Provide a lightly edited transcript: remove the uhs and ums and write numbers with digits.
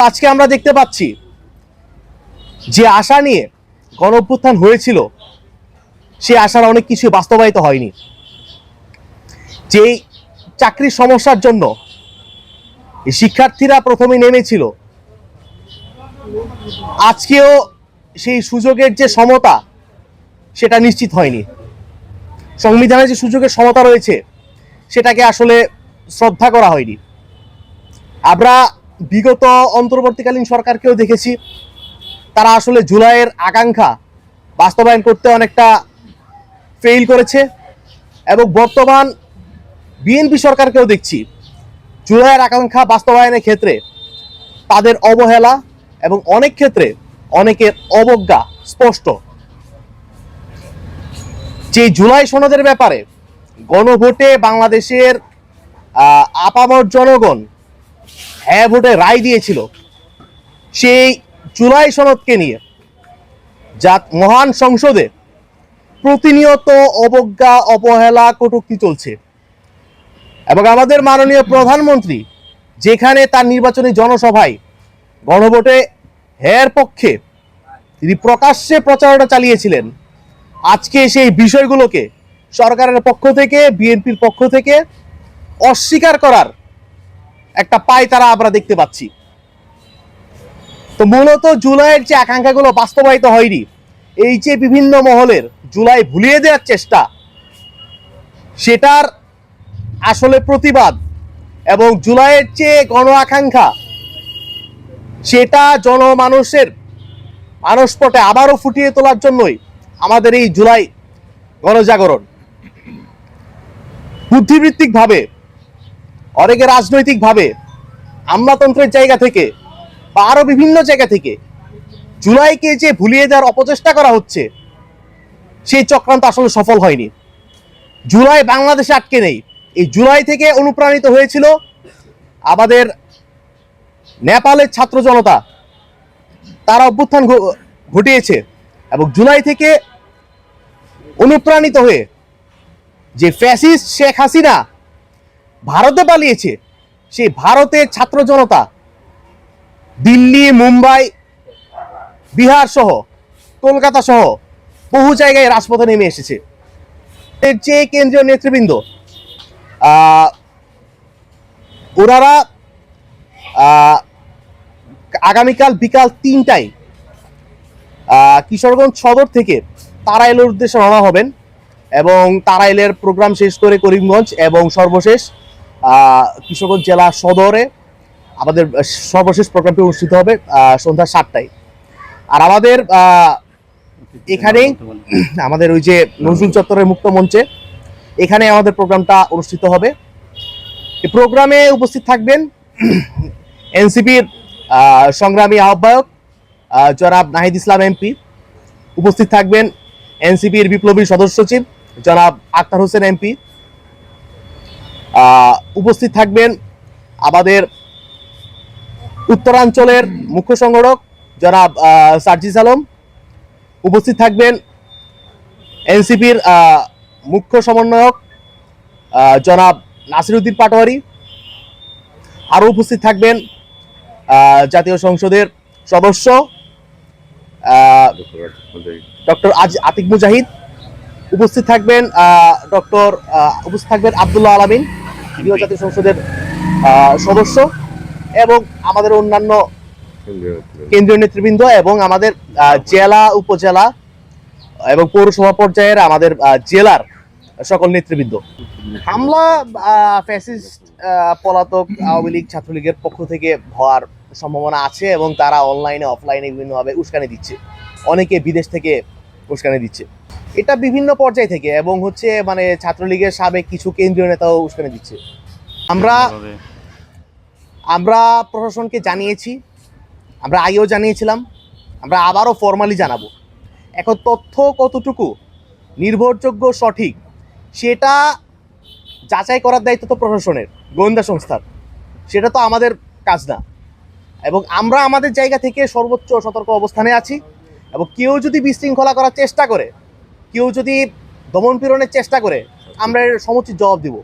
আজকে আমরা দেখতে পাচ্ছি যে আশা নিয়ে গণঅভ্যুত্থান হয়েছিল সে আশার অনেক কিছু বাস্তবায়িত হয়নি। যেই চাকরির সমস্যার জন্য শিক্ষার্থীরা প্রথমে নেমেছিল, আজকেও সেই সুযোগের যে সমতা সেটা নিশ্চিত হয়নি। সংবিধানে যে সুযোগের সমতা রয়েছে সেটাকে আসলে শ্রদ্ধা করা হয়নি। আমরা বিগত অন্তর্বর্তীকালীন সরকারকেও দেখেছি, তারা আসলে জুলাইয়ের আকাঙ্ক্ষা বাস্তবায়ন করতে অনেকটা ফেইল করেছে। এবং বর্তমান বিএনপি সরকারকেও দেখছি জুলাইয়ের আকাঙ্ক্ষা বাস্তবায়নের ক্ষেত্রে তাদের অবহেলা এবং অনেক ক্ষেত্রে অনেকের অবজ্ঞা স্পষ্ট। যে জুলাই সনদের ব্যাপারে গণভোটে বাংলাদেশের আপামর জনগণ হ্যাঁ ভোটে রায় দিয়েছিল, সেই জুলাই সনদকে নিয়ে যা মহান সংসদে প্রতিনিয়ত অবজ্ঞা, অবহেলা, কটূক্তি চলছে। এবং আমাদের মাননীয় প্রধানমন্ত্রী যেখানে তার নির্বাচনী জনসভায় গণভোটে হ্যাঁ পক্ষে তিনি প্রকাশ্যে প্রচারণা চালিয়েছিলেন, আজকে সেই বিষয়গুলোকে সরকারের পক্ষ থেকে, বিএনপির পক্ষ থেকে অস্বীকার করার একটা পায়তারা আমরা দেখতে পাচ্ছি। তো মূলত জুলাইয়ের যে আকাঙ্ক্ষাগুলো বাস্তবায়িত হয়নি, এই যে বিভিন্ন মহলের জুলাই ভুলিয়ে দেওয়ার চেষ্টা, সেটার আসলে প্রতিবাদ এবং জুলাইয়ের যে গণ আকাঙ্ক্ষা সেটা জনমানুষের মানসপটে আবারও ফুটিয়ে তোলার জন্যই আমাদের এই জুলাই গণজাগরণ। বুদ্ধিবৃত্তিকভাবে, অনেকে রাজনৈতিকভাবে, আমলাতন্ত্রের জায়গা থেকে বা আরো বিভিন্ন জায়গা থেকে জুলাইকে যে ভুলিয়ে দেওয়ার অপচেষ্টা করা হচ্ছে, সেই চক্রান্ত আসলে সফল হয়নি। জুলাই বাংলাদেশে আটকে নেই। এই জুলাই থেকে অনুপ্রাণিত হয়েছিল আমাদের নেপালের ছাত্র জনতা, তারা অভ্যুত্থান ঘটিয়েছে। এবং জুলাই থেকে অনুপ্রাণিত হয়ে যে ফ্যাসিস্ট শেখ হাসিনা ভারতে পালিয়েছে, সেই ভারতের ছাত্র জনতা দিল্লি, মুম্বাই, বিহার সহ, কলকাতা সহ বহু জায়গায় রাজপথে নেমে এসেছে। এর যে কেন্দ্রীয় নেতৃবৃন্দ, ওনারা আগামীকাল বিকাল ৩টায় কিশোরগঞ্জ সদর থেকে তারাইলের উদ্দেশ্যে রওনা হবেন এবং তারাইলের প্রোগ্রাম শেষ করে করিমগঞ্জ এবং সর্বশেষ কিশোরগঞ্জ জেলা সদরে আমাদের সর্বশেষ প্রোগ্রামটি অনুষ্ঠিত হবে সন্ধ্যা ৭টায়। আর আমাদের এখানেই আমাদের ওই যে নজরুল চত্বরের মুক্ত মঞ্চে এখানে আমাদের প্রোগ্রামটা অনুষ্ঠিত হবে। এই প্রোগ্রামে উপস্থিত থাকবেন এনসিপির সংগ্রামী আহ্বায়ক জনাব নাহিদ ইসলাম এমপি, উপস্থিত থাকবেন এনসিপির বিপ্লবী সদস্য সচিব জনাব আক্তার হোসেন এমপি, উপস্থিত থাকবেন আমাদের উত্তরাঞ্চলের মুখ্য সংগঠক জনাব সার্জিস আলম, উপস্থিত থাকবেন এনসিপির মুখ্য সমন্বয়ক জনাব নাসিরউদ্দিন পাটোয়ারি, আরও উপস্থিত থাকবেন জাতীয় সংসদের সদস্য ডক্টর আতিক মুজাহিদ, উপস্থিত থাকবেন আব্দুল্লাহ আলামিন, তিনিও জাতীয় সংসদের সদস্য, এবং আমাদের অন্যান্য কেন্দ্রীয় নেতৃবৃন্দ এবং আমাদের জেলা, উপজেলা এবং পৌরসভা পর্যায়ের আমাদের জেলার সকল নেতৃবৃন্দ। হামলা ফ্যাসিস্ট পলাতক আওয়ামী লীগ, ছাত্রলীগের পক্ষ থেকে হওয়ার সম্ভাবনা আছে এবং তারা অনলাইনে অফলাইনে বিভিন্নভাবে উস্কানি দিচ্ছে, অনেকে বিদেশ থেকে উস্কানি দিচ্ছে। এটা বিভিন্ন পর্যায় থেকে এবং মানে ছাত্রলীগের সাবেক কিছু কেন্দ্রীয় নেতাও উস্কানি দিচ্ছে। আমরা প্রশাসনকে জানিয়েছি, আমরা আগেও জানিয়েছিলাম, আমরা আবারও ফর্মালি জানাবো। এখন তথ্য কতটুকু নির্ভরযোগ্য, সঠিক, সেটা যাচাই করার দায়িত্ব তো প্রশাসনের, গোয়েন্দা সংস্থার, সেটা তো আমাদের কাজ না। এবং আমরা আমাদের জায়গা থেকে সর্বোচ্চ সতর্ক অবস্থানে আছি এবং কেউ যদি বিশৃঙ্খলা করার চেষ্টা করে, কেউ যদি দমন পীড়নের চেষ্টা করে, আমরা এর সমুচিত জবাব দিব।